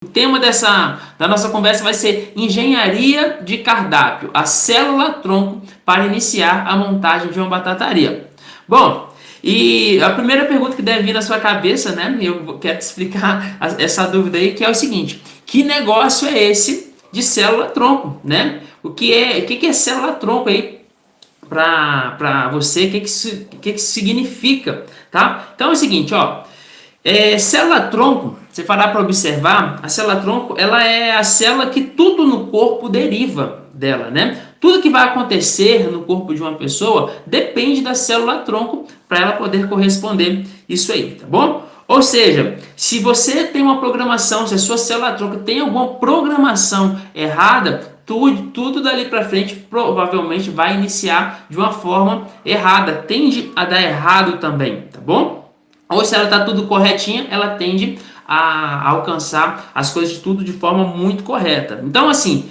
O tema da nossa conversa vai ser engenharia de cardápio, a célula-tronco para iniciar a montagem de uma batataria. Bom, e a primeira pergunta que deve vir na sua cabeça, né? Eu quero te explicar essa dúvida aí, que é o seguinte: que negócio é esse de célula-tronco, né? O que é célula-tronco aí para você? O que isso significa, tá? Então é o seguinte, ó. Célula-tronco, você parar para observar, a célula-tronco, ela é a célula que tudo no corpo deriva dela, né? Tudo que vai acontecer no corpo de uma pessoa depende da célula-tronco para ela poder corresponder isso aí, tá bom? Ou seja, se você tem uma programação, se a sua célula-tronco tem alguma programação errada, tudo dali para frente provavelmente vai iniciar de uma forma errada, tende a dar errado também, tá bom? Ou se ela está tudo corretinha, ela tende a alcançar as coisas de tudo de forma muito correta. Então, assim,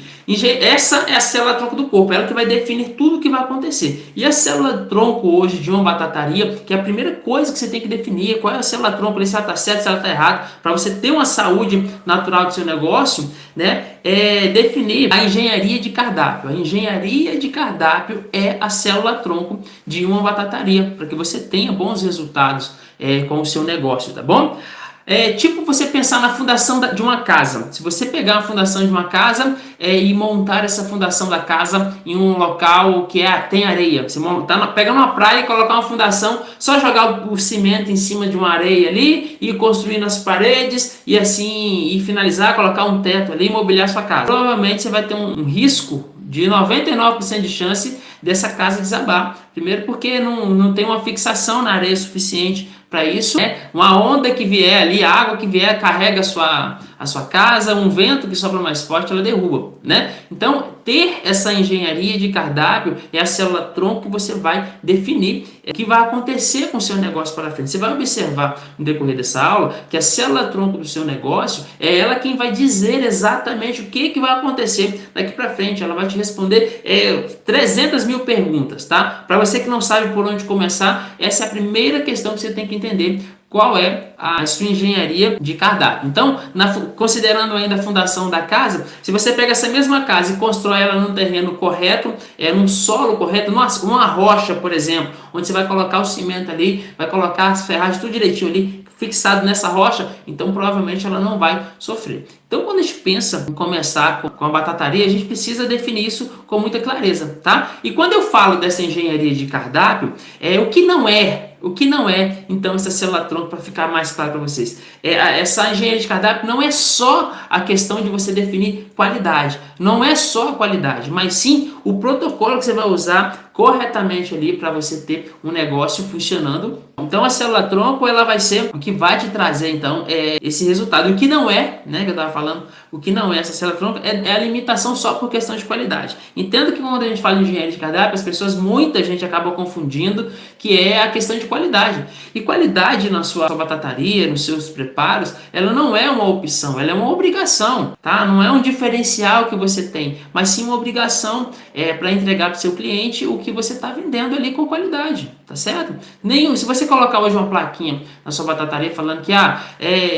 essa é a célula-tronco do corpo, ela que vai definir tudo o que vai acontecer. E a célula-tronco hoje de uma batataria, que é a primeira coisa que você tem que definir, qual é a célula-tronco, se ela está certa, se ela está errada, para você ter uma saúde natural do seu negócio, né? É definir a engenharia de cardápio. A engenharia de cardápio é a célula-tronco de uma batataria, para que você tenha bons resultados com o seu negócio, tá bom? Tipo você pensar na fundação de uma casa. Se você pegar a fundação de uma casa e montar essa fundação da casa em um local que tem areia, você pega numa praia e colocar uma fundação, só jogar o cimento em cima de uma areia ali e construir as paredes e assim e finalizar, colocar um teto ali e mobiliar sua casa. Provavelmente você vai ter um risco de 99% de chance dessa casa desabar. Primeiro porque não tem uma fixação na areia suficiente para isso, né? Uma onda que vier ali, a água que vier carrega a sua casa, um vento que sopra mais forte, ela derruba, né? Então, ter essa engenharia de cardápio é a célula-tronco que você vai definir o que vai acontecer com o seu negócio para frente. Você vai observar no decorrer dessa aula que a célula-tronco do seu negócio é ela quem vai dizer exatamente o que vai acontecer daqui para frente. Ela vai te responder 300 mil perguntas, tá? Para você que não sabe por onde começar, essa é a primeira questão que você tem que entender. Qual é a sua engenharia de cardápio? Então, considerando ainda a fundação da casa, se você pega essa mesma casa e constrói ela num terreno correto, num solo correto, numa rocha, por exemplo, onde você vai colocar o cimento ali, vai colocar as ferragens tudo direitinho ali, fixado nessa rocha, então provavelmente ela não vai sofrer. Então, quando a gente pensa em começar com a batataria, a gente precisa definir isso com muita clareza, tá? E quando eu falo dessa engenharia de cardápio, o que não é, então, essa célula-tronco, para ficar mais claro para vocês? Essa engenharia de cardápio não é só a questão de você definir qualidade, não é só a qualidade, mas sim o protocolo que você vai usar corretamente ali para você ter um negócio funcionando. Então, a célula-tronco, ela vai ser o que vai te trazer, então, esse resultado. E o que não é, né, que eu estava falando, o que não é essa célula-tronco é a limitação só por questão de qualidade. Entendo que quando a gente fala em engenharia de cardápio, muita gente acaba confundindo que é a questão de qualidade. E qualidade na sua batataria, nos seus preparos, ela não é uma opção, ela é uma obrigação, tá? Não é um diferencial que você tem, mas sim uma obrigação para entregar para o seu cliente o que você está vendendo ali com qualidade, tá certo? Se você colocar hoje uma plaquinha na sua batataria falando que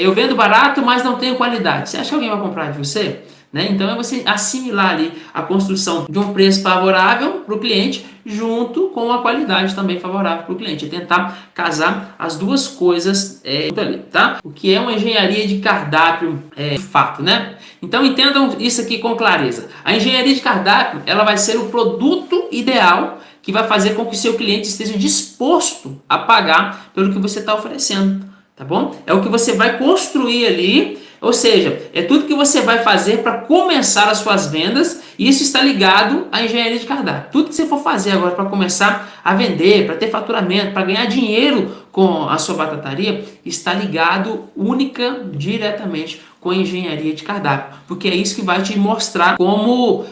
eu vendo barato, mas não tenho qualidade, você acha que alguém vai comprar de você? Né? Então é você assimilar ali a construção de um preço favorável para o cliente junto com a qualidade também favorável para o cliente. É tentar casar as duas coisas ali, tá? O que é uma engenharia de cardápio de fato, né? Então entendam isso aqui com clareza. A engenharia de cardápio, ela vai ser o produto ideal que vai fazer com que o seu cliente esteja disposto a pagar pelo que você está oferecendo, tá bom? É o que você vai construir ali. Ou seja, é tudo que você vai fazer para começar as suas vendas, e isso está ligado à engenharia de cardápio. Tudo que você for fazer agora para começar a vender, para ter faturamento, para ganhar dinheiro com a sua batataria, está ligado diretamente com a engenharia de cardápio, porque é isso que vai te mostrar como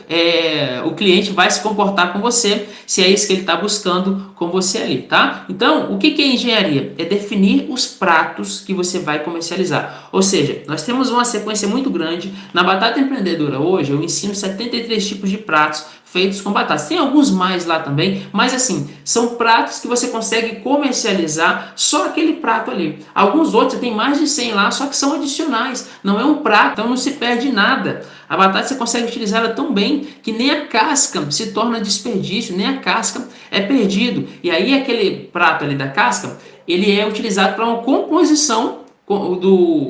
o cliente vai se comportar com você, se é isso que ele está buscando com você ali, tá? Então, o que é engenharia? É definir os pratos que você vai comercializar. Ou seja, nós temos uma sequência muito grande. Na Batata Empreendedora hoje, eu ensino 73 tipos de pratos feitos com batatas. Tem alguns mais lá também, mas assim, são pratos que você consegue comercializar só aquele prato ali. Alguns outros, tem mais de 100 lá, só que são adicionais, não é um prato, então não se perde nada. A batata você consegue utilizar ela tão bem que nem a casca se torna desperdício, nem a casca é perdido. E aí aquele prato ali da casca, ele é utilizado para uma composição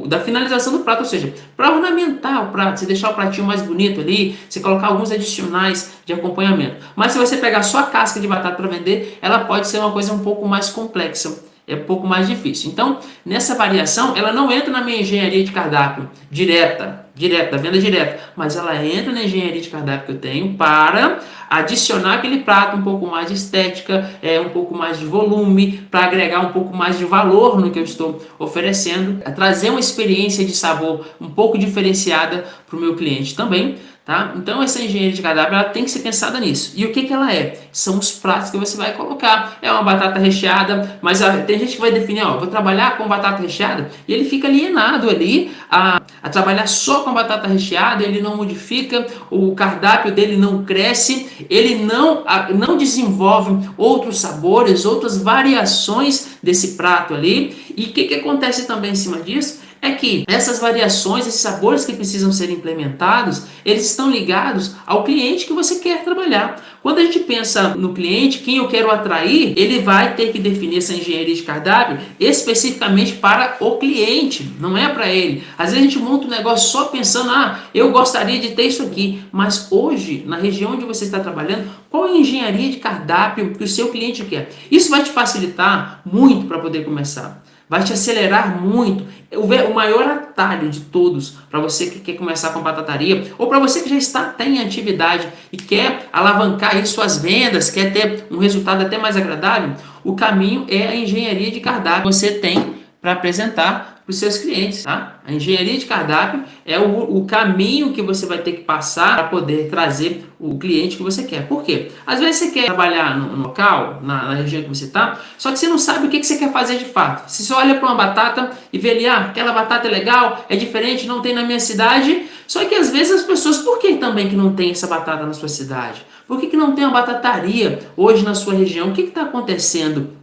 da finalização do prato, ou seja, para ornamentar o prato, você deixar o pratinho mais bonito ali, você colocar alguns adicionais de acompanhamento. Mas se você pegar só a casca de batata para vender, ela pode ser uma coisa um pouco mais complexa, é um pouco mais difícil. Então, nessa variação, ela não entra na minha engenharia de cardápio direta, da venda direta, mas ela entra na engenharia de cardápio que eu tenho para adicionar aquele prato um pouco mais de estética, um pouco mais de volume, para agregar um pouco mais de valor no que eu estou oferecendo, trazer uma experiência de sabor um pouco diferenciada para o meu cliente também. Tá? Então essa engenharia de cardápio ela tem que ser pensada nisso. E o que ela é? São os pratos que você vai colocar. É uma batata recheada, mas tem gente que vai definir, vou trabalhar com batata recheada, e ele fica alienado ali a trabalhar só com batata recheada, ele não modifica, o cardápio dele não cresce, ele não desenvolve outros sabores, outras variações desse prato ali. E o que acontece também em cima disso? É que essas variações, esses sabores que precisam ser implementados, eles estão ligados ao cliente que você quer trabalhar. Quando a gente pensa no cliente, quem eu quero atrair, ele vai ter que definir essa engenharia de cardápio especificamente para o cliente, não é para ele. Às vezes a gente monta um negócio só pensando, eu gostaria de ter isso aqui, mas hoje, na região onde você está trabalhando, qual é a engenharia de cardápio que o seu cliente quer? Isso vai te facilitar muito para poder começar. Vai te acelerar muito. O maior atalho de todos para você que quer começar com batataria ou para você que já está até em atividade e quer alavancar aí suas vendas, quer ter um resultado até mais agradável, o caminho é a engenharia de cardápio que você tem para apresentar para os seus clientes. Tá? A engenharia de cardápio é o caminho que você vai ter que passar para poder trazer o cliente que você quer. Por quê? Às vezes você quer trabalhar no local, na região que você está, só que você não sabe o que você quer fazer de fato. Se você olha para uma batata e vê ali, aquela batata é legal, é diferente, não tem na minha cidade, só que às vezes as pessoas, por que também que não tem essa batata na sua cidade? Por que não tem uma batataria hoje na sua região? O que está acontecendo?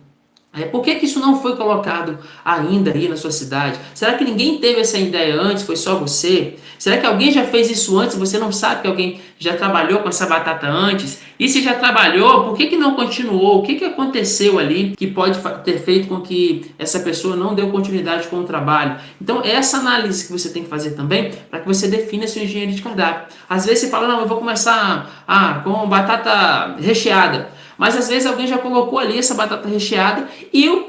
Por que isso não foi colocado ainda aí na sua cidade? Será que ninguém teve essa ideia antes? Foi só você? Será que alguém já fez isso antes? Você não sabe que alguém já trabalhou com essa batata antes? E se já trabalhou, por que não continuou? O que aconteceu ali que pode ter feito com que essa pessoa não deu continuidade com o trabalho? Então, essa análise que você tem que fazer também para que você defina a sua engenharia de cardápio. Às vezes você fala, não, eu vou começar com batata recheada. Mas às vezes alguém já colocou ali essa batata recheada e o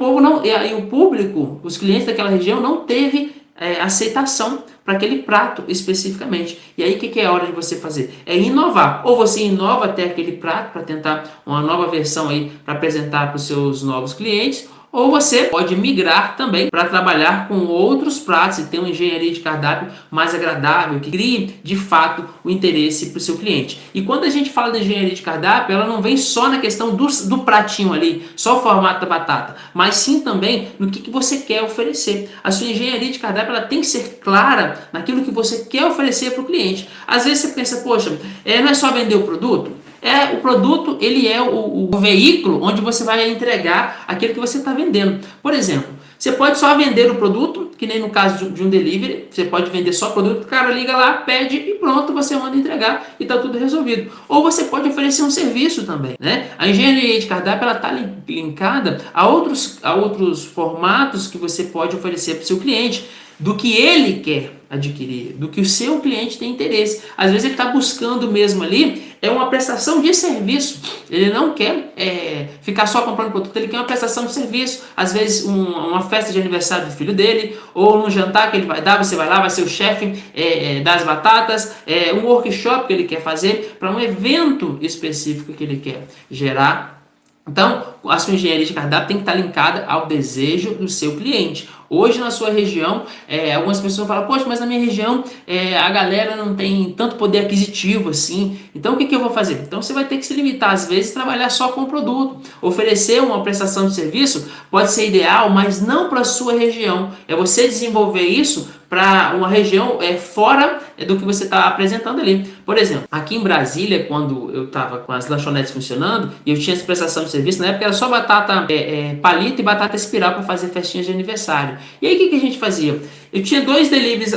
público, os clientes daquela região não teve aceitação para aquele prato especificamente. E aí o que é a hora de você fazer? É inovar. Ou você inova até aquele prato para tentar uma nova versão aí para apresentar para os seus novos clientes. Ou você pode migrar também para trabalhar com outros pratos e ter uma engenharia de cardápio mais agradável, que crie de fato o interesse para o seu cliente. E quando a gente fala de engenharia de cardápio, ela não vem só na questão do pratinho ali, só o formato da batata, mas sim também no que você quer oferecer. A sua engenharia de cardápio ela tem que ser clara naquilo que você quer oferecer para o cliente. Às vezes você pensa, poxa, não é só vender o produto? O produto ele é o veículo onde você vai entregar aquilo que você está vendendo. Por exemplo, você pode só vender o produto, que nem no caso de um delivery, você pode vender só o produto, o cara liga lá, pede e pronto, você manda entregar e está tudo resolvido. Ou você pode oferecer um serviço também, né? A engenharia de cardápio está linkada a outros formatos que você pode oferecer para o seu cliente, do que ele quer adquirir, do que o seu cliente tem interesse. Às vezes ele está buscando mesmo ali uma prestação de serviço. Ele não quer ficar só comprando produto, ele quer uma prestação de serviço. Às vezes uma festa de aniversário do filho dele, ou num jantar que ele vai dar, você vai lá, vai ser o chefe das batatas, um workshop que ele quer fazer para um evento específico que ele quer gerar. Então, a sua engenharia de cardápio tem que estar linkada ao desejo do seu cliente. Hoje, na sua região, algumas pessoas falam, poxa, mas na minha região a galera não tem tanto poder aquisitivo assim. Então, o que eu vou fazer? Então, você vai ter que se limitar, às vezes, a trabalhar só com o produto. Oferecer uma prestação de serviço pode ser ideal, mas não para a sua região. É você desenvolver isso para uma região fora do que você está apresentando ali. Por exemplo, aqui em Brasília, quando eu estava com as lanchonetes funcionando e eu tinha essa prestação de serviço, na época era só batata palito e batata espiral para fazer festinhas de aniversário. E aí o que a gente fazia? Eu tinha 2 deliveries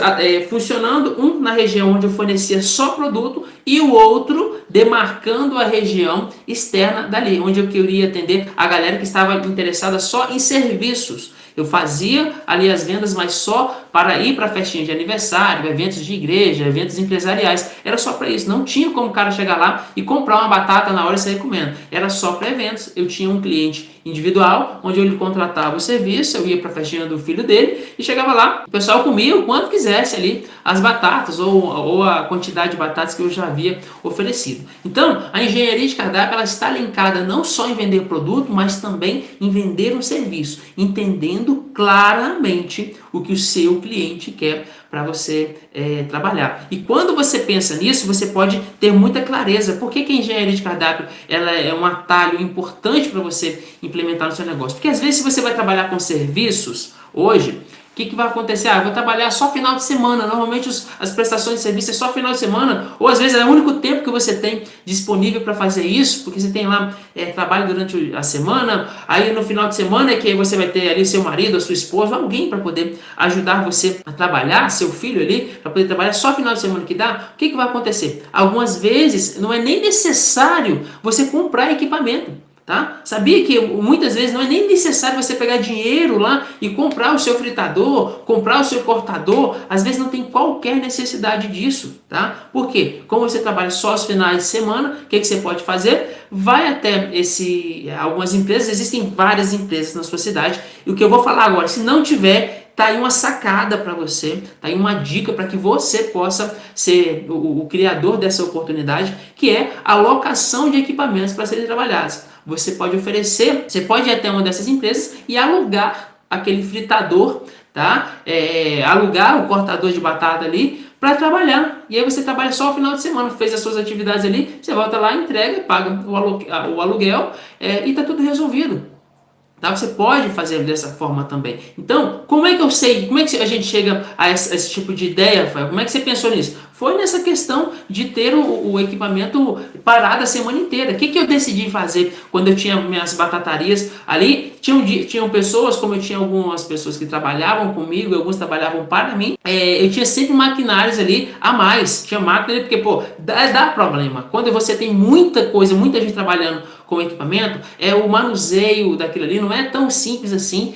funcionando, um na região onde eu fornecia só produto e o outro demarcando a região externa dali, onde eu queria atender a galera que estava interessada só em serviços. Eu fazia ali as vendas, mas só para ir para festinha de aniversário, eventos de igreja, eventos empresariais. Era só para isso. Não tinha como o cara chegar lá e comprar uma batata na hora e sair comendo. Era só para eventos. Eu tinha um cliente individual, onde eu lhe contratava o serviço, eu ia para a festinha do filho dele e chegava lá. O pessoal comia o quanto quisesse ali as batatas ou a quantidade de batatas que eu já havia oferecido. Então, a engenharia de cardápio ela está linkada não só em vender produto, mas também em vender um serviço, entendendo claramente o que o seu cliente quer para você trabalhar. E quando você pensa nisso, você pode ter muita clareza. Por que a engenharia de cardápio ela é um atalho importante para você implementar no seu negócio? Porque às vezes se você vai trabalhar com serviços hoje, o que vai acontecer? Eu vou trabalhar só final de semana. Normalmente as prestações de serviço é só final de semana, ou às vezes é o único tempo que você tem disponível para fazer isso, porque você tem lá trabalho durante a semana, aí no final de semana é que você vai ter ali seu marido, a sua esposa, alguém para poder ajudar você a trabalhar, seu filho ali, para poder trabalhar só final de semana que dá. O que vai acontecer? Algumas vezes não é nem necessário você comprar equipamento. Tá? Sabia que muitas vezes não é nem necessário você pegar dinheiro lá e comprar o seu fritador, comprar o seu cortador, às vezes não tem qualquer necessidade disso, tá? Por quê? Como você trabalha só os finais de semana, o que você pode fazer? Vai até algumas empresas, existem várias empresas na sua cidade, e o que eu vou falar agora, se não tiver, tá aí uma sacada para você, tá aí uma dica para que você possa ser o criador dessa oportunidade, que é a locação de equipamentos para serem trabalhados. Você pode oferecer, você pode ir até uma dessas empresas e alugar aquele fritador, tá? Alugar o cortador de batata ali para trabalhar. E aí você trabalha só o final de semana, fez as suas atividades ali, você volta lá, entrega, paga o aluguel e tá tudo resolvido. Tá? Você pode fazer dessa forma também. Então, como é que eu sei? Como é que a gente chega a esse tipo de ideia, Rafael? Como é que você pensou nisso? Foi nessa questão de ter o equipamento parado a semana inteira. O que eu decidi fazer quando eu tinha minhas batatarias ali? Tinham pessoas, como eu tinha algumas pessoas que trabalhavam comigo, alguns trabalhavam para mim, eu tinha sempre maquinários ali a mais. Tinha máquina ali, porque, dá problema. Quando você tem muita coisa, muita gente trabalhando com o equipamento, o manuseio daquilo ali não é tão simples assim,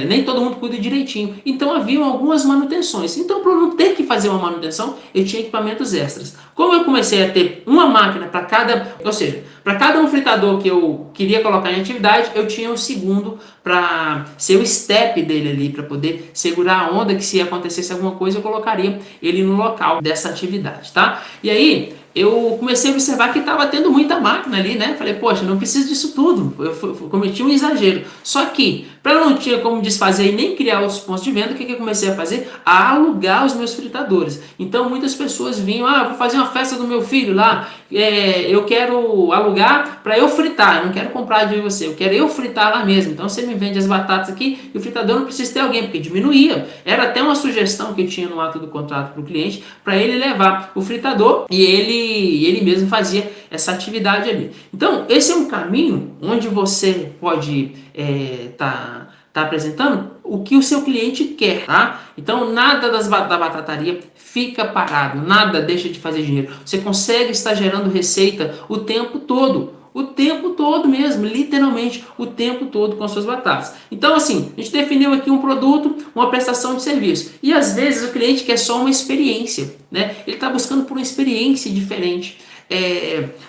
nem todo mundo cuida direitinho. Então haviam algumas manutenções. Então, para eu não ter que fazer uma manutenção, eu tinha equipamentos extras. Como eu comecei a ter uma máquina para cada, ou seja, para cada um fritador que eu queria colocar em atividade, eu tinha um segundo para ser o step dele ali, para poder segurar a onda que se acontecesse alguma coisa, eu colocaria ele no local dessa atividade, tá? E aí, eu comecei a observar que estava tendo muita máquina ali, né? Falei, poxa, não preciso disso tudo. Eu cometi um exagero. Só que, para eu não tinha como desfazer e nem criar outros pontos de venda, o que eu comecei a fazer? A alugar os meus fritadores. Então, muitas pessoas vinham, vou fazer uma festa do meu filho lá, eu quero alugar para eu fritar, eu não quero comprar de você, eu quero eu fritar lá mesmo. Então, você me vende as batatas aqui e o fritador não precisa ter alguém, porque diminuía. Era até uma sugestão que eu tinha no ato do contrato para o cliente, para ele levar o fritador e ele mesmo fazia essa atividade ali. Então, esse é um caminho onde você pode tá apresentando o que o seu cliente quer, tá? Então, nada da batataria fica parado, nada deixa de fazer dinheiro. Você consegue estar gerando receita o tempo todo. O tempo todo mesmo, literalmente o tempo todo com as suas batatas. Então assim, a gente definiu aqui um produto, uma prestação de serviço. E às vezes o cliente quer só uma experiência, né? Ele está buscando por uma experiência diferente.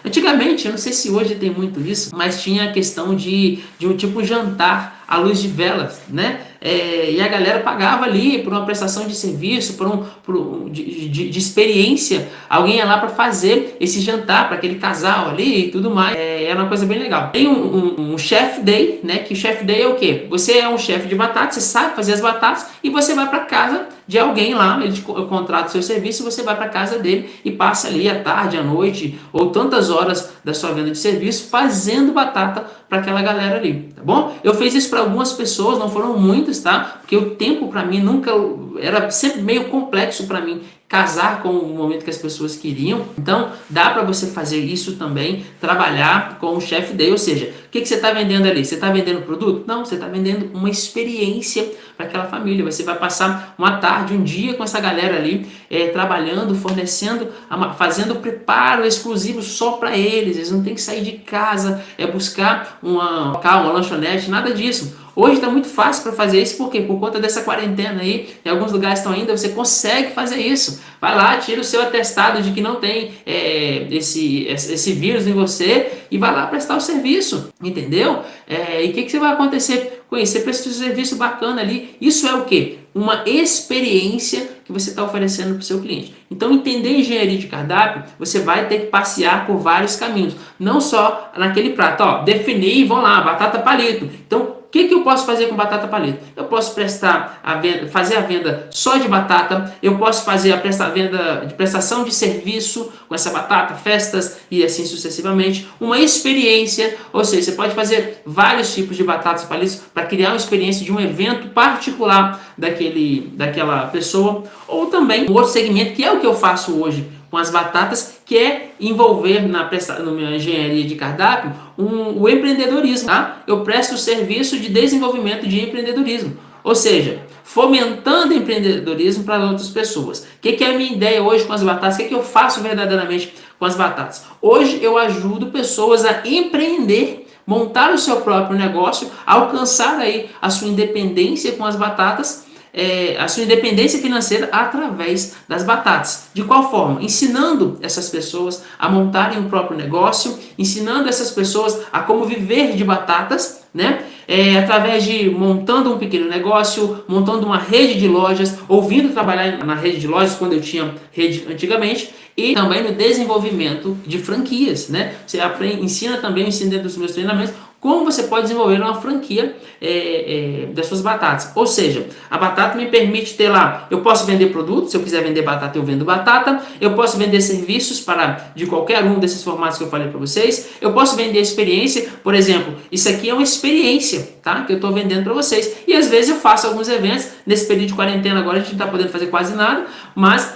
Antigamente, eu não sei se hoje tem muito isso, mas tinha a questão de um tipo jantar à luz de velas, né? E a galera pagava ali por uma prestação de serviço, de experiência. Alguém ia lá para fazer esse jantar para aquele casal ali e tudo mais. Era uma coisa bem legal. Tem um chef day, né? Que o chef day é o quê? Você é um chefe de batatas, você sabe fazer as batatas e você vai para casa de alguém lá, ele contrata o seu serviço e você vai para casa dele e passa ali à tarde, à noite ou tantas horas da sua venda de serviço fazendo batata para aquela galera ali, tá bom? Eu fiz isso para algumas pessoas, não foram muitas, tá? Porque o tempo para mim nunca era sempre meio complexo para mim casar com o momento que as pessoas queriam. Então, dá para você fazer isso também, trabalhar com o chefe day, ou seja, o que você está vendendo ali? Você está vendendo produto? Não, você está vendendo uma experiência para aquela família. Você vai passar uma tarde, um dia com essa galera ali, trabalhando, fornecendo, fazendo preparo exclusivo só para eles. Eles não têm que sair de casa, buscar uma lanchonete, nada disso. Hoje está muito fácil para fazer isso, por quê? Por conta dessa quarentena aí, em alguns lugares estão ainda, você consegue fazer isso. Vai lá, tira o seu atestado de que não tem esse vírus em você e vai lá prestar o serviço, entendeu? E o que você vai acontecer com isso? Você presta um serviço bacana ali, isso é o quê? Uma experiência que você está oferecendo para o seu cliente. Então, entender engenharia de cardápio, você vai ter que passear por vários caminhos, não só naquele prato, definir, vão lá, batata palito. Então, o que eu posso fazer com batata palito? Eu posso fazer a venda só de batata, eu posso fazer a venda de prestação de serviço com essa batata, festas e assim sucessivamente. Uma experiência, ou seja, você pode fazer vários tipos de batatas palitos para criar uma experiência de um evento particular daquela pessoa, ou também um outro segmento, que é o que eu faço hoje com as batatas, que é envolver na minha engenharia de cardápio o empreendedorismo. Tá? Eu presto serviço de desenvolvimento de empreendedorismo, ou seja, fomentando empreendedorismo para outras pessoas. O que é a minha ideia hoje com as batatas? O que eu faço verdadeiramente com as batatas? Hoje eu ajudo pessoas a empreender, montar o seu próprio negócio, alcançar aí a sua independência com as batatas, a sua independência financeira através das batatas. De qual forma? Ensinando essas pessoas a montarem o próprio negócio, ensinando essas pessoas a como viver de batatas, né? Através de montando um pequeno negócio, montando uma rede de lojas, ou vindo trabalhar na rede de lojas quando eu tinha rede antigamente, e também no desenvolvimento de franquias, né? Você ensina também, ensina dentro dos meus treinamentos, como você pode desenvolver uma franquia das suas batatas. Ou seja, a batata me permite ter lá, eu posso vender produtos, se eu quiser vender batata, eu vendo batata, eu posso vender serviços de qualquer um desses formatos que eu falei para vocês, eu posso vender experiência, por exemplo, isso aqui é uma experiência, tá? Que eu estou vendendo para vocês, e às vezes eu faço alguns eventos, nesse período de quarentena agora a gente não está podendo fazer quase nada, mas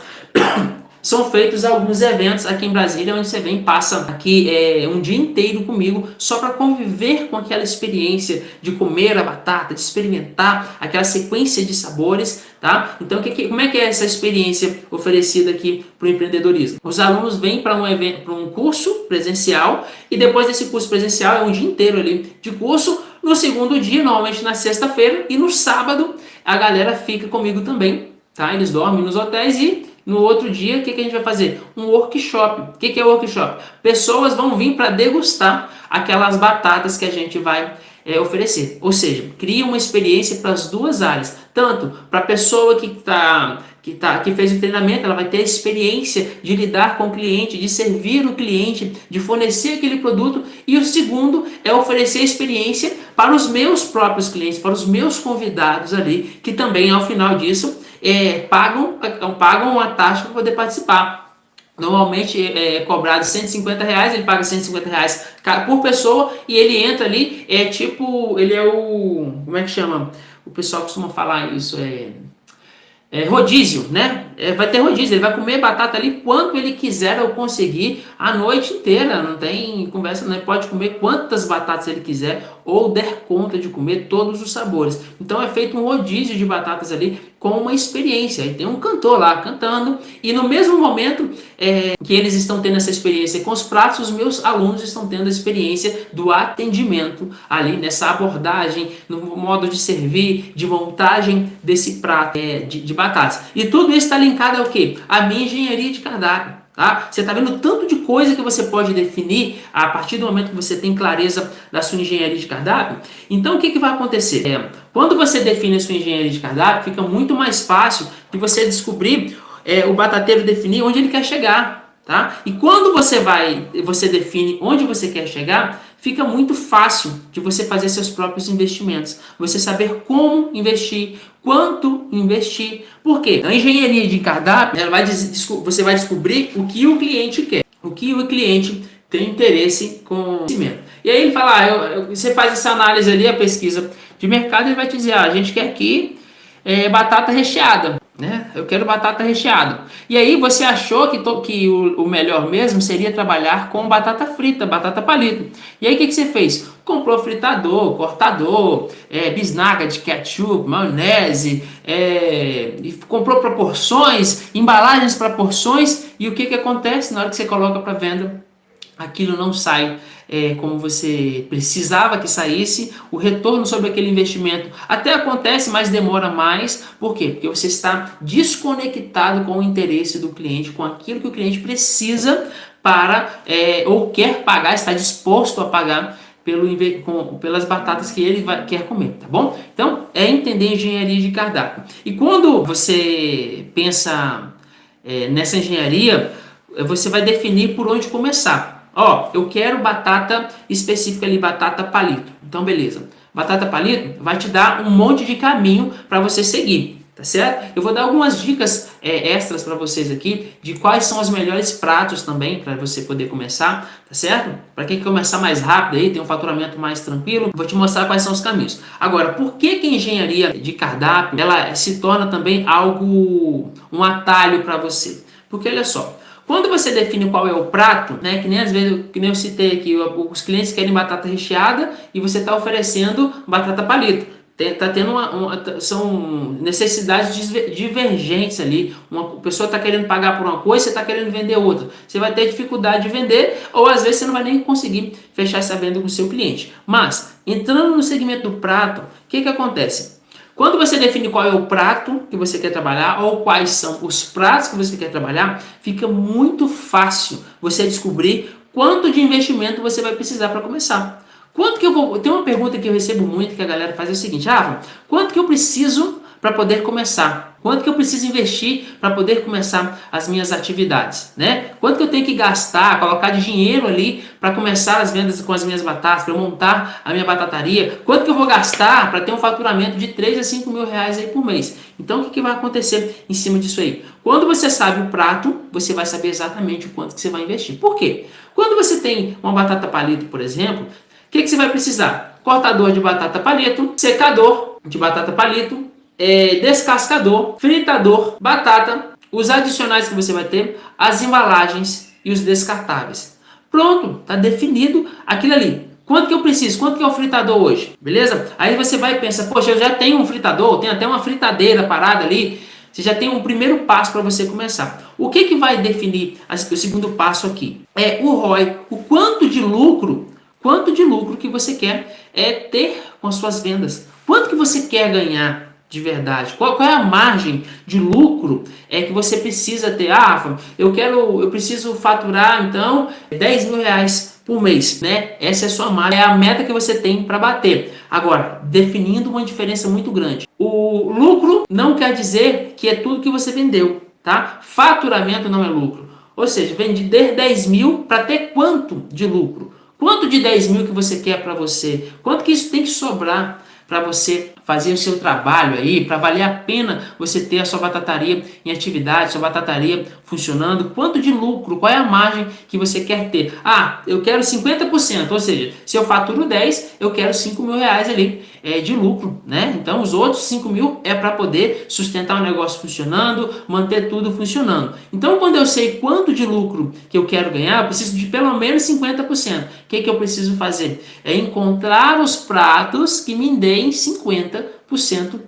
são feitos alguns eventos aqui em Brasília, onde você vem e passa aqui um dia inteiro comigo, só para conviver com aquela experiência de comer a batata, de experimentar aquela sequência de sabores, tá? Então, como é que é essa experiência oferecida aqui para o empreendedorismo? Os alunos vêm para um evento, para um curso presencial, e depois desse curso presencial, é um dia inteiro ali de curso. No segundo dia, normalmente na sexta-feira, e no sábado, a galera fica comigo também, tá? Eles dormem nos hotéis e no outro dia, o que a gente vai fazer? Um workshop. O que é workshop? Pessoas vão vir para degustar aquelas batatas que a gente vai oferecer. Ou seja, cria uma experiência para as duas áreas. Tanto para a pessoa que fez o treinamento, ela vai ter a experiência de lidar com o cliente, de servir o cliente, de fornecer aquele produto. E o segundo é oferecer experiência para os meus próprios clientes, para os meus convidados ali, que também ao final disso pagam uma taxa para poder participar. Normalmente é cobrado R$150, ele paga R$150 por pessoa, e ele entra ali, ele é como é que chama? O pessoal costuma falar isso, rodízio, né? Vai ter rodízio, ele vai comer batata ali quanto ele quiser ou conseguir a noite inteira, não tem conversa, não. Ele pode comer quantas batatas ele quiser ou der conta de comer todos os sabores. Então é feito um rodízio de batatas ali com uma experiência. Aí tem um cantor lá cantando, e no mesmo momento que eles estão tendo essa experiência com os pratos, os meus alunos estão tendo a experiência do atendimento ali, nessa abordagem, no modo de servir, de montagem desse prato de batatas. E tudo isso está linkado ao quê? A minha engenharia de cardápio. Tá? Você está vendo o tanto de coisa que você pode definir a partir do momento que você tem clareza da sua engenharia de cardápio. Então o que vai acontecer? Quando você define a sua engenharia de cardápio, fica muito mais fácil de você descobrir, o batateiro definir onde ele quer chegar. Tá? E quando você define onde você quer chegar, fica muito fácil de você fazer seus próprios investimentos. Você saber como investir, quanto investir. Por quê? A engenharia de cardápio, você vai descobrir o que o cliente quer, o que o cliente tem interesse com o investimento. E aí ele fala, você faz essa análise ali, a pesquisa de mercado, ele vai te dizer, a gente quer aqui batata recheada, né? Eu quero batata recheada. E aí você achou que o melhor mesmo seria trabalhar com batata frita, batata palito. E aí o que você fez? Comprou fritador, cortador, bisnaga de ketchup, maionese, e comprou proporções, embalagens para porções. E o que acontece na hora que você coloca para venda? Aquilo não sai como você precisava que saísse, o retorno sobre aquele investimento até acontece, mas demora mais. Por quê? Porque você está desconectado com o interesse do cliente, com aquilo que o cliente precisa para, ou quer pagar, está disposto a pagar pelas batatas que ele quer comer, tá bom? Então, é entender engenharia de cardápio. E quando você pensa nessa engenharia, você vai definir por onde começar. Ó, eu quero batata específica ali, batata palito. Então, beleza. Batata palito vai te dar um monte de caminho para você seguir, tá certo? Eu vou dar algumas dicas extras para vocês aqui de quais são os melhores pratos também para você poder começar, tá certo? Para quem quer começar mais rápido aí, tem um faturamento mais tranquilo, vou te mostrar quais são os caminhos. Agora, por que a engenharia de cardápio ela se torna também um atalho para você? Porque olha só, quando você define qual é o prato, né, que nem às vezes, que nem eu citei aqui, os clientes querem batata recheada e você está oferecendo batata palito. São necessidades divergentes ali. Uma pessoa está querendo pagar por uma coisa, você está querendo vender outra. Você vai ter dificuldade de vender ou às vezes você não vai nem conseguir fechar essa venda com o seu cliente. Mas, entrando no segmento do prato, o que acontece? Quando você define qual é o prato que você quer trabalhar ou quais são os pratos que você quer trabalhar, fica muito fácil você descobrir quanto de investimento você vai precisar para começar. Tem uma pergunta que eu recebo muito que a galera faz é o seguinte: Rafa, quanto que eu preciso para poder começar? Quanto que eu preciso investir para poder começar as minhas atividades, né? Quanto que eu tenho que gastar, colocar de dinheiro ali para começar as vendas com as minhas batatas, para montar a minha batataria? Quanto que eu vou gastar para ter um faturamento de 3 a 5 mil reais aí por mês? Então, o que vai acontecer em cima disso aí? Quando você sabe o prato, você vai saber exatamente o quanto que você vai investir. Por quê? Quando você tem uma batata palito, por exemplo, o que você vai precisar? Cortador de batata palito, secador de batata palito, descascador, fritador, batata, os adicionais que você vai ter, as embalagens e os descartáveis. Pronto, está definido aquilo ali. Quanto que eu preciso? Quanto que é o fritador hoje? Beleza? Aí você vai e pensa, poxa, eu já tenho um fritador, tenho até uma fritadeira parada ali. Você já tem um primeiro passo para você começar. O que vai definir o segundo passo aqui? É o ROI, o quanto de lucro que você quer ter com as suas vendas. Quanto que você quer ganhar de verdade? Qual é a margem de lucro que você precisa ter? Eu preciso faturar então 10 mil reais por mês, né? Essa é a sua margem, é a meta que você tem para bater. Agora, definindo uma diferença muito grande. O lucro não quer dizer que é tudo que você vendeu, tá? Faturamento não é lucro. Ou seja, vender 10 mil para ter quanto de lucro? Quanto de 10 mil que você quer para você? Quanto que isso tem que sobrar para você fazer o seu trabalho aí, para valer a pena você ter a sua batataria em atividade, sua batataria funcionando? Quanto de lucro? Qual é a margem que você quer ter? Eu quero 50%, ou seja, se eu faturo 10, eu quero 5 mil reais ali de lucro, né? Então os outros 5 mil é para poder sustentar o negócio funcionando, manter tudo funcionando. Então quando eu sei quanto de lucro que eu quero ganhar, eu preciso de pelo menos 50%. O que eu preciso fazer? É encontrar os pratos que me deem 50%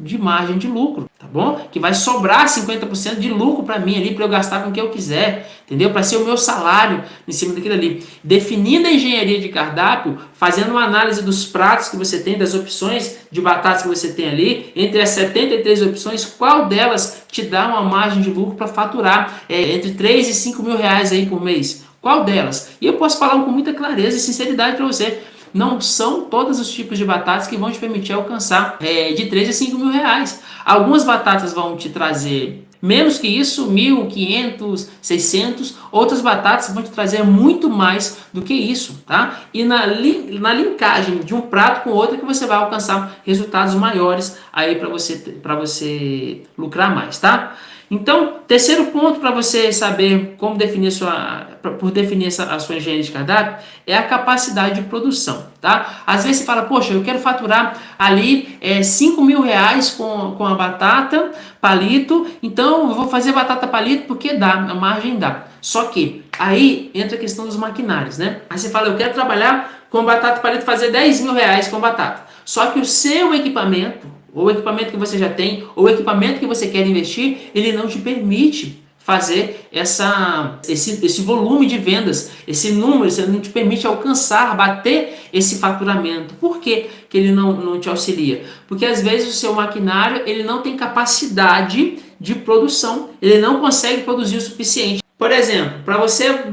de margem de lucro, tá bom? Que vai sobrar 50% de lucro para mim ali, para eu gastar com o que eu quiser, entendeu? Para ser o meu salário em cima daquilo ali. Definindo a engenharia de cardápio, fazendo uma análise dos pratos que você tem, das opções de batatas que você tem ali, entre as 73 opções, qual delas te dá uma margem de lucro para faturar entre 3 e 5 mil reais aí por mês? Qual delas? E eu posso falar com muita clareza e sinceridade para você. Não são todos os tipos de batatas que vão te permitir alcançar de 3 a 5 mil reais. Algumas batatas vão te trazer Menos que isso, 1.500, 600, outras batatas vão te trazer muito mais do que isso, tá? E na linkagem de um prato com outro que você vai alcançar resultados maiores aí para você lucrar mais, tá? Então, terceiro ponto para você saber como definir a sua engenharia de cardápio é a capacidade de produção, tá? Às vezes você fala, poxa, eu quero faturar ali 5 mil reais com a batata palito, então eu vou fazer batata palito porque dá, a margem dá. Só que aí entra a questão dos maquinários, né? Aí você fala, eu quero trabalhar com batata palito, fazer 10 mil reais com batata. Só que o seu equipamento, ou o equipamento que você já tem, ou o equipamento que você quer investir, ele não te permite fazer esse volume de vendas, esse número, você não te permite alcançar, bater esse faturamento. Por que ele não te auxilia? Porque às vezes o seu maquinário ele não tem capacidade de produção, ele não consegue produzir o suficiente. Por exemplo, para você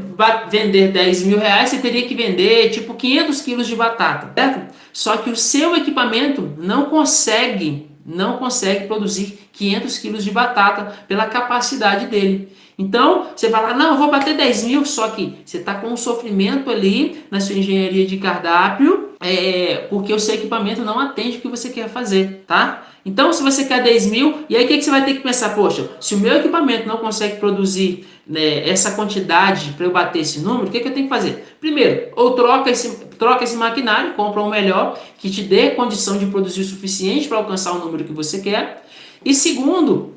vender 10 mil reais, você teria que vender tipo 500 quilos de batata, certo? Só que o seu equipamento não consegue produzir 500 quilos de batata pela capacidade dele. Então, você vai lá, não, eu vou bater 10 mil, só que você está com um sofrimento ali na sua engenharia de cardápio, porque o seu equipamento não atende o que você quer fazer, tá? Então, se você quer 10 mil, e aí o que você vai ter que pensar? Poxa, se o meu equipamento não consegue produzir, né, essa quantidade para eu bater esse número, o que eu tenho que fazer? Primeiro, ou troca esse maquinário, compra um melhor, que te dê condição de produzir o suficiente para alcançar o número que você quer. E segundo,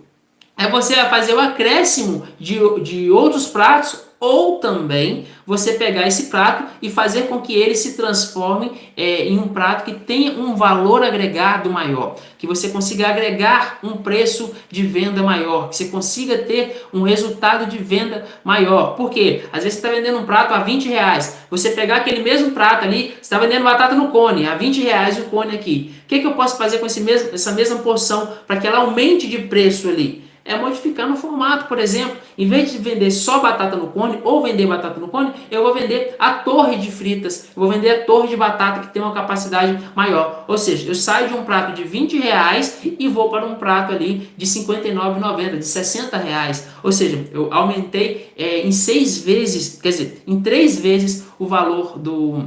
você vai fazer o acréscimo de outros pratos, ou também você pegar esse prato e fazer com que ele se transforme em um prato que tenha um valor agregado maior, que você consiga agregar um preço de venda maior, que você consiga ter um resultado de venda maior. Por quê? Às vezes você está vendendo um prato a 20 reais, você pegar aquele mesmo prato ali, você está vendendo batata no cone, a 20 reais o cone aqui. O que eu posso fazer com essa mesma porção para que ela aumente de preço ali? É modificar no formato, por exemplo, em vez de vender só batata no cone ou vender batata no cone, eu vou vender a torre de fritas, eu vou vender a torre de batata que tem uma capacidade maior. Ou seja, eu saio de um prato de 20 reais e vou para um prato ali de R$ 59,90, de 60 reais. Ou seja, eu aumentei em 6 vezes, quer dizer, em 3 vezes o valor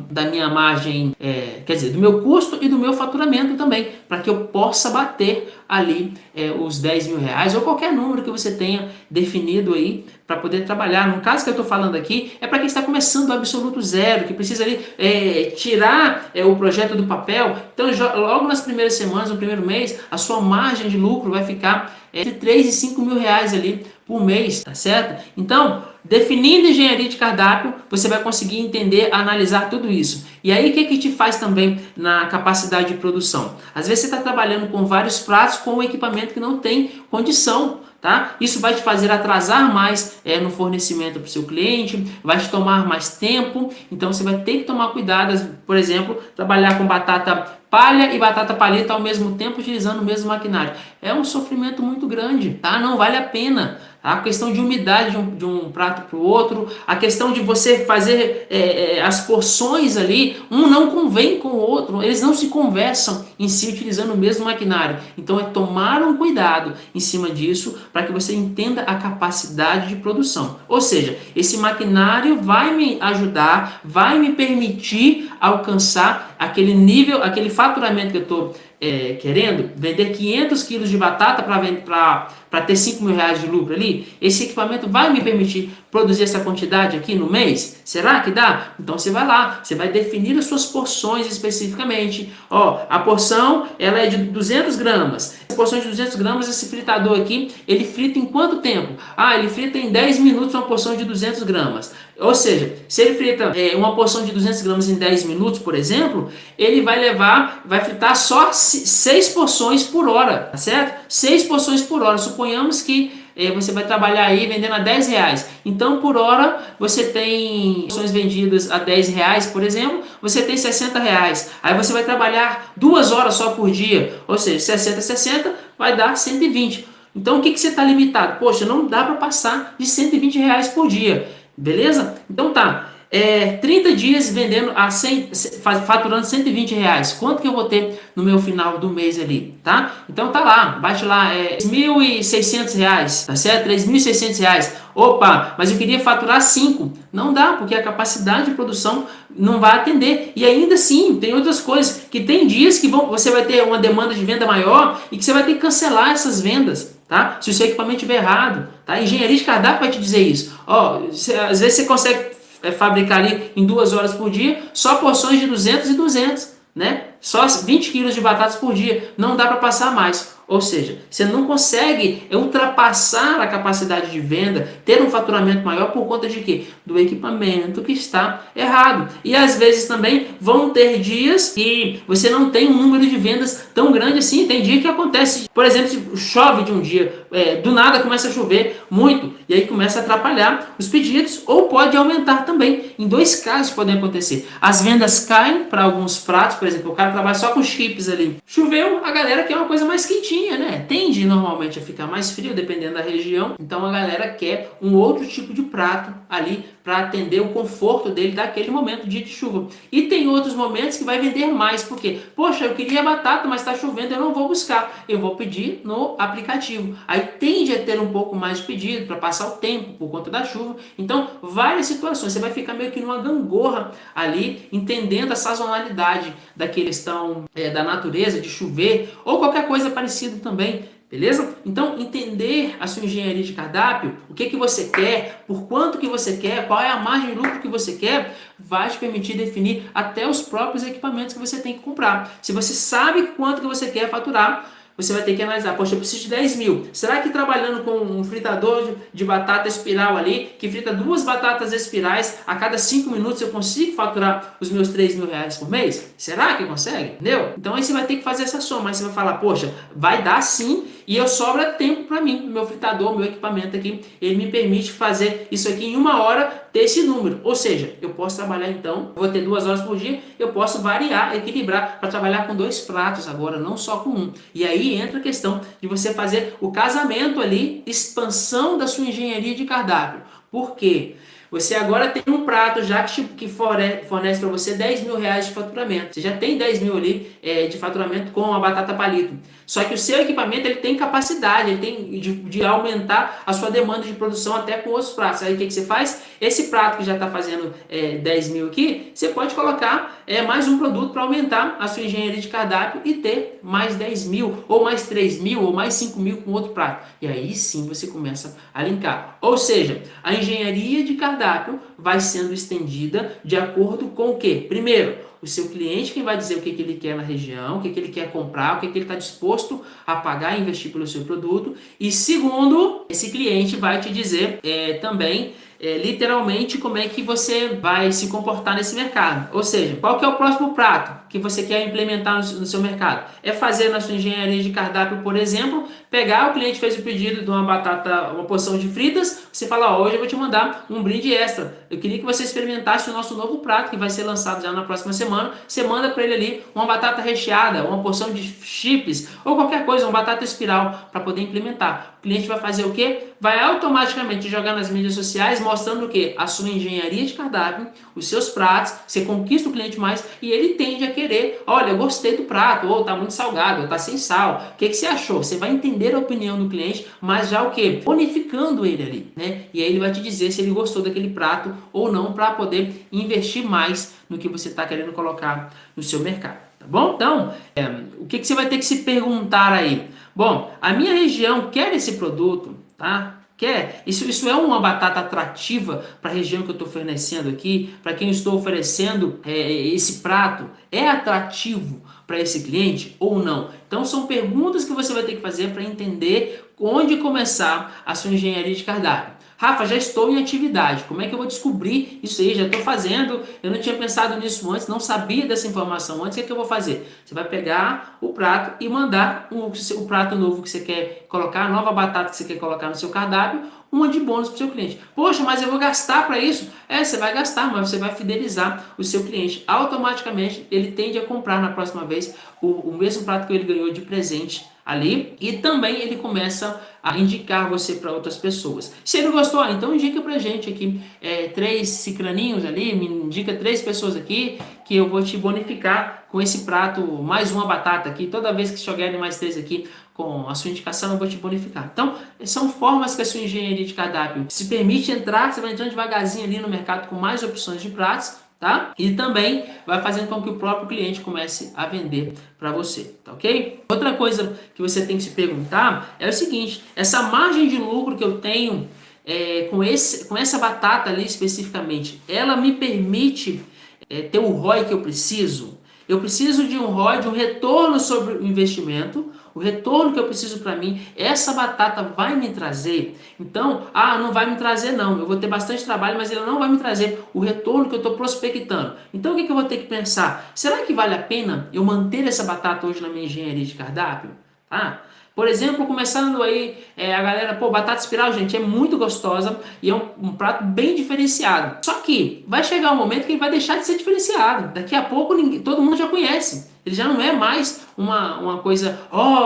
da minha margem, quer dizer, do meu custo e do meu faturamento também, para que eu possa bater ali os 10 mil reais ou qualquer número que você tenha definido aí para poder trabalhar. No caso que eu estou falando aqui, é para quem está começando do absoluto zero, que precisa ali tirar o projeto do papel. Então, logo nas primeiras semanas, no primeiro mês, a sua margem de lucro vai ficar entre 3 e 5 mil reais ali por mês, tá certo? Então, definindo engenharia de cardápio, você vai conseguir entender, analisar tudo isso. E aí, o que te faz também na capacidade de produção? Às vezes você está trabalhando com vários pratos com um equipamento que não tem condição, tá? Isso vai te fazer atrasar mais no fornecimento para o seu cliente, vai te tomar mais tempo, então você vai ter que tomar cuidado, por exemplo, trabalhar com batata palha e batata paleta ao mesmo tempo utilizando o mesmo maquinário. É um sofrimento muito grande, tá? Não vale a pena. A questão de umidade de um prato para o outro, a questão de você fazer as porções ali, um não convém com o outro, eles não se conversam em si utilizando o mesmo maquinário. Então é tomar um cuidado em cima disso para que você entenda a capacidade de produção. Ou seja, esse maquinário vai me ajudar, vai me permitir alcançar aquele nível, aquele faturamento que eu estou querendo, vender 500 quilos de batata para ter 5 mil reais de lucro ali. Esse equipamento vai me permitir produzir essa quantidade aqui no mês? Será que dá? Então você vai lá, você vai definir as suas porções especificamente. Ó, a porção ela é de 200 gramas. Essa porção de 200 gramas, esse fritador aqui, ele frita em quanto tempo? Ele frita em 10 minutos uma porção de 200 gramas. Ou seja, se ele frita uma porção de 200 gramas em 10 minutos, por exemplo, ele vai fritar só 6 porções por hora, tá certo? 6 porções por hora. Suponhamos que você vai trabalhar aí vendendo a 10 reais. Então, por hora, você tem porções vendidas a 10 reais, por exemplo, você tem 60 reais. Aí você vai trabalhar 2 horas só por dia, ou seja, 60 vai dar 120. Então, o que você está limitado? Poxa, não dá para passar de 120 reais por dia. Beleza? Então tá. 30 dias vendendo a 100, faturando R$ 120. Quanto que eu vou ter no meu final do mês ali, tá? Então tá lá, bate lá, R$ 3.600, tá certo? R$ 3.600. Opa, mas eu queria faturar 5. Não dá, porque a capacidade de produção não vai atender. E ainda assim, tem outras coisas, que tem dias que você vai ter uma demanda de venda maior e que você vai ter que cancelar essas vendas. Tá? Se o seu equipamento estiver errado, tá? A engenharia de cardápio vai te dizer isso. Às vezes você consegue fabricar ali em 2 horas por dia, só porções de 200 e 200, né? Só 20 quilos de batatas por dia, não dá para passar mais. Ou seja, você não consegue ultrapassar a capacidade de venda, ter um faturamento maior por conta de quê? Do equipamento que está errado. E às vezes também vão ter dias que você não tem um número de vendas tão grande assim. Tem dia que acontece, por exemplo, se chove de um dia, do nada começa a chover muito, e aí começa a atrapalhar os pedidos, ou pode aumentar também. Em 2 casos podem acontecer. As vendas caem para alguns pratos, por exemplo, o cara trabalha só com chips ali. Choveu, a galera quer uma coisa mais quentinha, né? Tende normalmente a ficar mais frio, dependendo da região. Então a galera quer um outro tipo de prato ali para atender o conforto dele daquele momento, dia de chuva. E tem outros momentos que vai vender mais, porque, poxa, eu queria batata, mas está chovendo, eu não vou buscar, eu vou pedir no aplicativo. Aí tende a ter um pouco mais de pedido para passar o tempo por conta da chuva. Então, várias situações, você vai ficar meio que numa gangorra ali, entendendo a sazonalidade daquele questão da natureza, de chover, ou qualquer coisa parecida também. Beleza? Então, entender a sua engenharia de cardápio, o que você quer, por quanto que você quer, qual é a margem de lucro que você quer, vai te permitir definir até os próprios equipamentos que você tem que comprar. Se você sabe quanto que você quer faturar, você vai ter que analisar, poxa, eu preciso de 10 mil. Será que trabalhando com um fritador de batata espiral ali, que frita 2 batatas espirais a cada 5 minutos, eu consigo faturar os meus R$ 3.000 por mês? Será que consegue? Entendeu? Então aí você vai ter que fazer essa soma. Aí você vai falar, poxa, vai dar sim, e eu sobra tempo para mim. Meu fritador, meu equipamento aqui, ele me permite fazer isso aqui em 1 hora, ter esse número. Ou seja, eu posso trabalhar então, vou ter 2 horas por dia, eu posso variar, equilibrar para trabalhar com 2 pratos agora, não só com um. E aí entra a questão de você fazer o casamento ali, expansão da sua engenharia de cardápio. Por quê? Você agora tem um prato já que fornece para você R$ 10.000 de faturamento. Você já tem 10 mil ali de faturamento com a batata palito. Só que o seu equipamento ele tem capacidade, ele tem de aumentar a sua demanda de produção até com outros pratos. Aí o que você faz? Esse prato que já está fazendo 10 mil aqui, você pode colocar mais um produto para aumentar a sua engenharia de cardápio e ter mais 10 mil, ou mais 3 mil, ou mais 5 mil com outro prato. E aí sim você começa a linkar. Ou seja, a engenharia de cardápio vai sendo estendida de acordo com o quê? Primeiro, o seu cliente quem vai dizer o que ele quer na região, o que ele quer comprar, o que ele está disposto a pagar e investir pelo seu produto. E segundo, esse cliente vai te dizer também literalmente como é que você vai se comportar nesse mercado. Ou seja, qual que é o próximo prato que você quer implementar no seu mercado? É fazer na sua engenharia de cardápio, por exemplo, pegar o cliente fez o pedido de uma batata, uma porção de fritas, você fala, hoje eu vou te mandar um brinde extra. Eu queria que você experimentasse o nosso novo prato que vai ser lançado já na próxima semana. Você manda para ele ali uma batata recheada, uma porção de chips ou qualquer coisa, uma batata espiral para poder implementar. O cliente vai fazer o quê? Vai automaticamente jogar nas mídias sociais mostrando o quê? A sua engenharia de cardápio, os seus pratos, você conquista o cliente mais e ele tende a querer, olha, eu gostei do prato, ou tá muito salgado, ou tá sem sal, o que você achou? Você vai entender a opinião do cliente, mas já o quê? Bonificando ele ali, né? E aí ele vai te dizer se ele gostou daquele prato ou não para poder investir mais no que você está querendo colocar no seu mercado, tá bom? Então, o que você vai ter que se perguntar aí? Bom, a minha região quer esse produto, tá? Quer? Isso é uma batata atrativa para a região que eu estou fornecendo aqui, para quem eu estou oferecendo esse prato, é atrativo para esse cliente ou não? Então são perguntas que você vai ter que fazer para entender onde começar a sua engenharia de cardápio. Rafa, já estou em atividade, como é que eu vou descobrir isso aí? Já estou fazendo, eu não tinha pensado nisso antes, não sabia dessa informação antes, o que é que eu vou fazer? Você vai pegar o prato e mandar o prato novo que você quer colocar, a nova batata que você quer colocar no seu cardápio, uma de bônus para o seu cliente. Poxa, mas eu vou gastar para isso? Você vai gastar, mas você vai fidelizar o seu cliente. Automaticamente, ele tende a comprar na próxima vez o mesmo prato que ele ganhou de presente ali, e também ele começa a indicar você para outras pessoas. Se ele gostou, então indica pra gente aqui 3 cicraninhos ali, me indica 3 pessoas aqui que eu vou te bonificar com esse prato, mais uma batata aqui. Toda vez que chegarem mais 3 aqui com a sua indicação, eu vou te bonificar. Então, são formas que a sua engenharia de cardápio se permite entrar, você vai entrando devagarzinho ali no mercado com mais opções de pratos, tá? E também vai fazendo com que o próprio cliente comece a vender para você, tá ok? Outra coisa que você tem que se perguntar é o seguinte: essa margem de lucro que eu tenho com essa batata ali especificamente, ela me permite ter o ROI que eu preciso? Eu preciso de um ROI, de um retorno sobre o investimento, o retorno que eu preciso para mim, essa batata vai me trazer? Então, não vai me trazer não, eu vou ter bastante trabalho, mas ele não vai me trazer o retorno que eu estou prospectando. Então, o que eu vou ter que pensar? Será que vale a pena eu manter essa batata hoje na minha engenharia de cardápio? Por exemplo, começando aí, a galera, batata espiral, gente, é muito gostosa e é um prato bem diferenciado. Só que vai chegar um momento que ele vai deixar de ser diferenciado. Daqui a pouco todo mundo já conhece. Ele já não é mais uma coisa,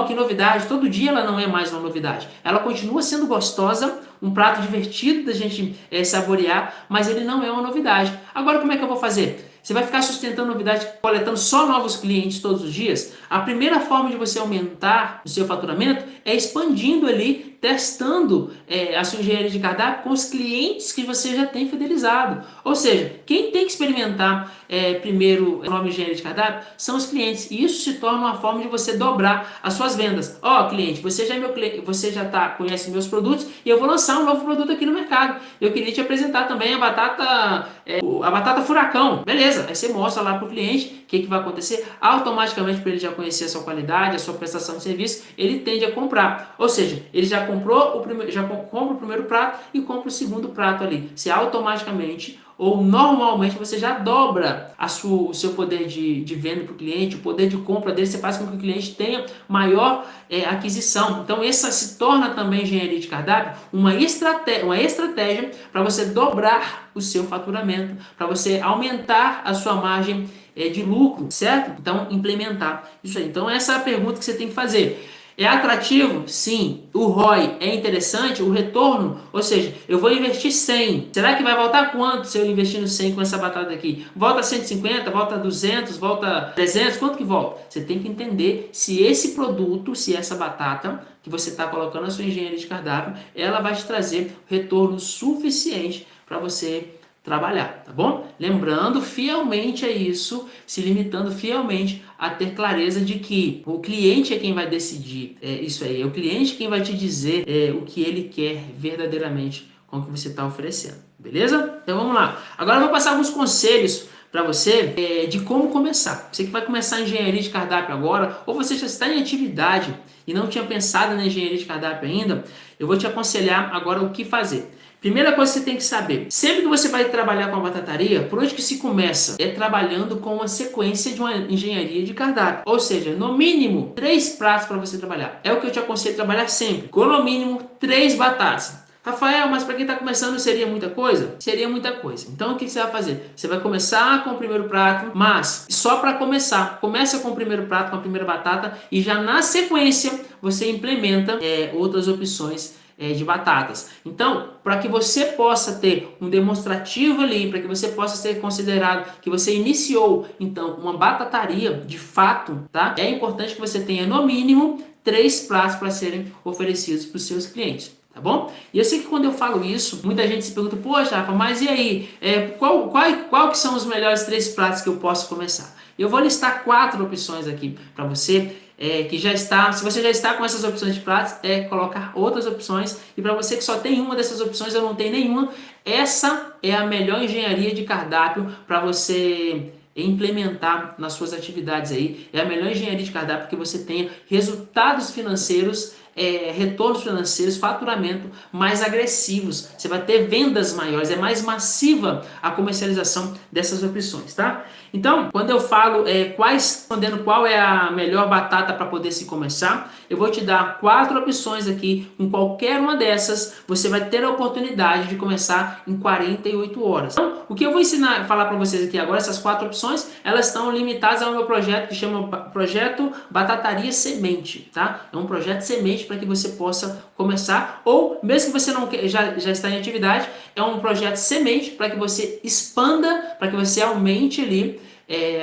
que novidade. Todo dia ela não é mais uma novidade. Ela continua sendo gostosa, um prato divertido da gente saborear, mas ele não é uma novidade. Agora, como é que eu vou fazer? Você vai ficar sustentando novidade, coletando só novos clientes todos os dias? A primeira forma de você aumentar o seu faturamento é expandindo ali, testando a sua engenharia de cardápio com os clientes que você já tem fidelizado. Ou seja, quem tem que experimentar primeiro a nova engenharia de cardápio são os clientes. E isso se torna uma forma de você dobrar as suas vendas. Cliente, você já é meu cliente, você já conhece meus produtos e eu vou lançar um novo produto aqui no mercado. Eu queria te apresentar também a batata furacão. Beleza, aí você mostra lá para o cliente o que vai acontecer. Automaticamente, para ele já conhecer a sua qualidade, a sua prestação de serviço, ele tende a comprar. Ou seja, ele já comprou compra o primeiro prato e compra o segundo prato ali. Você automaticamente ou normalmente você já dobra o seu poder de venda para o cliente, o poder de compra dele, você faz com que o cliente tenha maior aquisição. Então essa se torna também engenharia de cardápio uma estratégia para você dobrar o seu faturamento, para você aumentar a sua margem de lucro, certo? Então implementar isso aí. Então essa é a pergunta que você tem que fazer. É atrativo? Sim. O ROI é interessante? O retorno? Ou seja, eu vou investir 100. Será que vai voltar quanto se eu investir no 100 com essa batata aqui? Volta 150? Volta 200? Volta 300? Quanto que volta? Você tem que entender se esse produto, se essa batata que você está colocando na sua engenharia de cardápio, ela vai te trazer retorno suficiente para você trabalhar, tá bom? Lembrando fielmente a isso, se limitando fielmente a ter clareza de que o cliente é quem vai decidir isso aí, é o cliente quem vai te dizer o que ele quer verdadeiramente com o que você está oferecendo, beleza? Então vamos lá. Agora eu vou passar alguns conselhos para você de como começar. Você que vai começar a engenharia de cardápio agora, ou você já está em atividade e não tinha pensado na engenharia de cardápio ainda, eu vou te aconselhar agora o que fazer. Primeira coisa que você tem que saber, sempre que você vai trabalhar com a batataria, por onde que se começa? É trabalhando com uma sequência de uma engenharia de cardápio. Ou seja, no mínimo 3 pratos para você trabalhar. É o que eu te aconselho a trabalhar sempre. Com no mínimo 3 batatas. Rafael, mas para quem está começando seria muita coisa? Seria muita coisa. Então o que você vai fazer? Você vai começar com o primeiro prato, mas só para começar. Começa com o primeiro prato, com a primeira batata e já na sequência você implementa outras opções de batatas. Então, para que você possa ter um demonstrativo ali, para que você possa ser considerado que você iniciou, então, uma batataria de fato, tá? É importante que você tenha, no mínimo, 3 pratos para serem oferecidos para os seus clientes. Tá bom? E eu sei que quando eu falo isso, muita gente se pergunta, poxa, Rafa, mas e aí? Qual que são os melhores 3 pratos que eu posso começar? Eu vou listar 4 opções aqui para você, se você já está com essas opções de pratos, colocar outras opções. E para você que só tem uma dessas opções ou não tem nenhuma, essa é a melhor engenharia de cardápio para você implementar nas suas atividades aí. É a melhor engenharia de cardápio que você tenha resultados financeiros retornos financeiros, faturamento mais agressivos. Você vai ter vendas maiores, é mais massiva a comercialização dessas opções, tá? Então, quando eu falo respondendo qual é a melhor batata para poder se começar, eu vou te dar 4 opções aqui. Com qualquer uma dessas, você vai ter a oportunidade de começar em 48 horas. Então, o que eu vou falar para vocês aqui agora, essas 4 opções, elas estão limitadas ao meu projeto que chama Projeto Batataria Semente, tá? É um projeto semente para que você possa começar, ou mesmo que você não já está em atividade, é um projeto semente para que você expanda, para que você aumente ali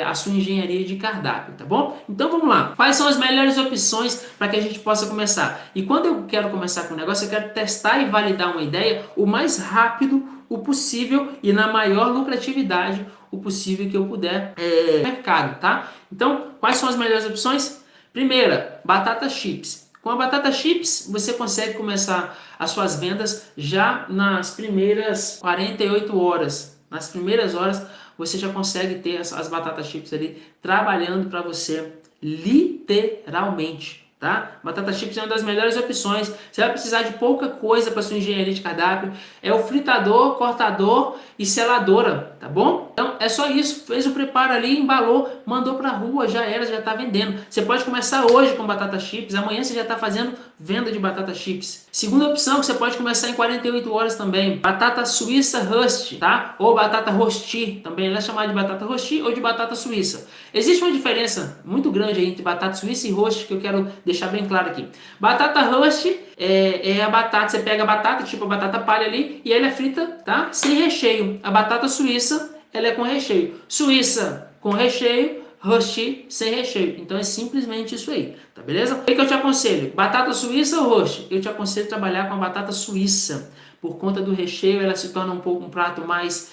a sua engenharia de cardápio, tá bom? Então vamos lá. Quais são as melhores opções para que a gente possa começar? E quando eu quero começar com um negócio, eu quero testar e validar uma ideia o mais rápido o possível e na maior lucratividade o possível que eu puder no mercado, tá? Então, quais são as melhores opções? Primeira, batata chips. Com a batata chips, você consegue começar as suas vendas já nas primeiras 48 horas. Nas primeiras horas, você já consegue ter as batatas chips ali trabalhando para você literalmente, tá? Batata chips é uma das melhores opções. Você vai precisar de pouca coisa para sua engenharia de cardápio. É o fritador, cortador e seladora, tá bom? Então é só isso. Fez o preparo ali, embalou, mandou para a rua, já era, já está vendendo. Você pode começar hoje com batata chips, amanhã você já está fazendo venda de batata chips. Segunda opção que você pode começar em 48 horas também, batata suíça rust, tá? Ou batata rosti, também ela é chamada de batata rosti ou de batata suíça. Existe uma diferença muito grande aí entre batata suíça e rosti que eu quero deixar bem claro aqui. Batata rust é a batata, você pega a batata, tipo a batata palha ali, e ela é frita, tá? Sem recheio. A batata suíça, ela é com recheio. Suíça com recheio, rosti sem recheio. Então é simplesmente isso aí, tá beleza? O que eu te aconselho? Batata suíça ou rosti? Eu te aconselho trabalhar com a batata suíça. Por conta do recheio, ela se torna um prato mais...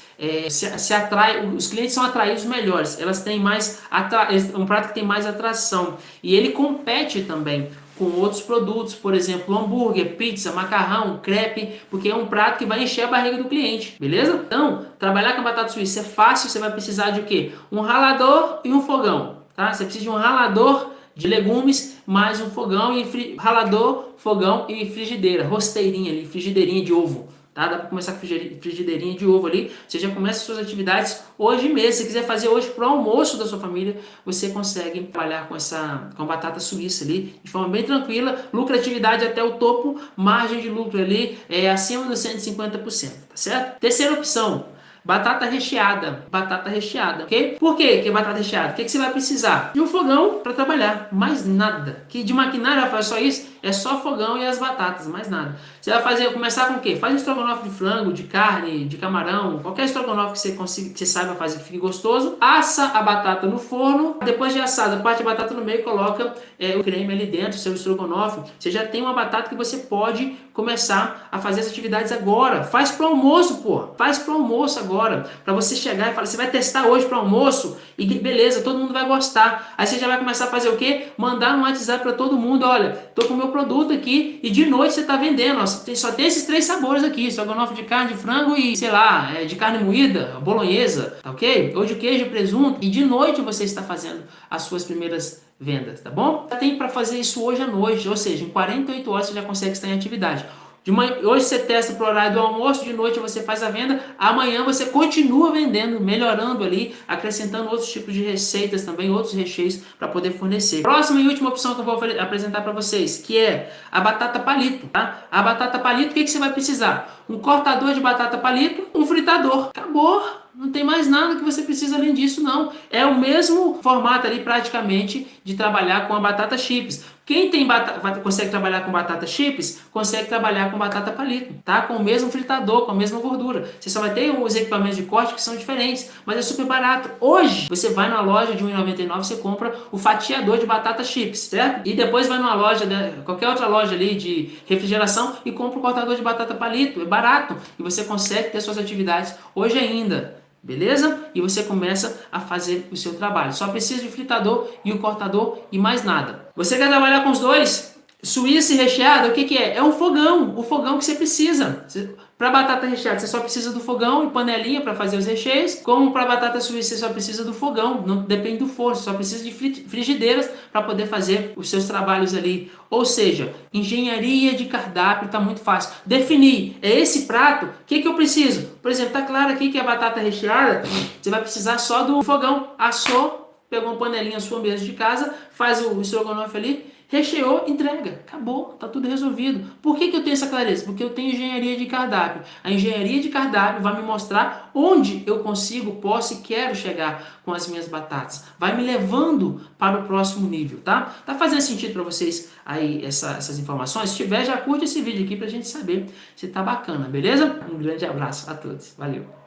se atrai, os clientes são atraídos melhores. Elas têm mais... um prato que tem mais atração. E ele compete também com outros produtos, por exemplo, hambúrguer, pizza, macarrão, crepe, porque é um prato que vai encher a barriga do cliente, beleza? Então, trabalhar com batata suíça é fácil, você vai precisar de o quê? Um ralador e um fogão, tá? Você precisa de um ralador de legumes, mais um fogão e ralador, fogão e frigideira, rosteirinha ali, frigideirinha de ovo. Tá? Dá para começar com frigideirinha de ovo ali. Você já começa suas atividades hoje mesmo. Se quiser fazer hoje para o almoço da sua família, você consegue trabalhar com batata suíça ali de forma bem tranquila. Lucratividade até o topo, margem de lucro ali acima dos 150%, tá certo? Terceira opção, batata recheada, ok? Por que é batata recheada? O que você vai precisar? De um fogão para trabalhar, mais nada. Que de maquinária faz só isso? É só fogão e as batatas, mais nada. Você vai começar com o quê? Faz um estrogonofe de frango, de carne, de camarão, qualquer estrogonofe que você consiga, que você saiba fazer que fique gostoso. Assa a batata no forno, depois de assada, parte a batata no meio e coloca o creme ali dentro, seu estrogonofe. Você já tem uma batata que você pode começar a fazer as atividades agora. Faz pro almoço, pô. Faz pro almoço agora. Para você chegar e falar, você vai testar hoje pro almoço e beleza, todo mundo vai gostar. Aí você já vai começar a fazer o quê? Mandar no WhatsApp para todo mundo, olha, tô com o meu produto aqui e de noite você tá vendendo, ó, só tem esses 3 sabores aqui, estrogonofe de carne, de frango e, sei lá, de carne moída, bolonhesa, tá ok? Ou de queijo e presunto. E de noite você está fazendo as suas primeiras vendas, tá bom? Tem para fazer isso hoje à noite, ou seja, em 48 horas você já consegue estar em atividade. Hoje você testa para o horário do almoço, de noite você faz a venda, amanhã você continua vendendo, melhorando ali, acrescentando outros tipos de receitas também, outros recheios para poder fornecer. Próxima e última opção que eu vou apresentar para vocês, que é a batata palito, tá? A batata palito, o que você vai precisar? Um cortador de batata palito, um fritador. Acabou! Não tem mais nada que você precisa além disso, não. É o mesmo formato ali praticamente de trabalhar com a batata chips. Quem consegue trabalhar com batata chips, consegue trabalhar com batata palito, tá? Com o mesmo fritador, com a mesma gordura. Você só vai ter os equipamentos de corte que são diferentes, mas é super barato. Hoje, você vai na loja de R$1,99, você compra o fatiador de batata chips, certo? E depois vai numa loja, qualquer outra loja ali de refrigeração e compra o cortador de batata palito. É barato e você consegue ter suas atividades hoje ainda. Beleza? E você começa a fazer o seu trabalho. Só precisa de fritador e o cortador e mais nada. Você quer trabalhar com os dois? Suíça e recheado, o que é? É um fogão, o fogão que você precisa. Para batata recheada, você só precisa do fogão e panelinha para fazer os recheios. Como para batata suíça, você só precisa do fogão, não depende do forno, você só precisa de frigideiras para poder fazer os seus trabalhos ali. Ou seja, engenharia de cardápio está muito fácil. Definir, é esse prato, o que eu preciso? Por exemplo, tá claro aqui que a batata recheada, você vai precisar só do fogão. Assou, pegou uma panelinha sua mesmo de casa, faz o estrogonofe ali, recheou, entrega. Acabou, tá tudo resolvido. Por que eu tenho essa clareza? Porque eu tenho engenharia de cardápio. A engenharia de cardápio vai me mostrar onde eu consigo, posso e quero chegar com as minhas batatas. Vai me levando para o próximo nível, tá? Tá fazendo sentido para vocês aí essas informações? Se tiver, já curte esse vídeo aqui pra gente saber se tá bacana, beleza? Um grande abraço a todos. Valeu!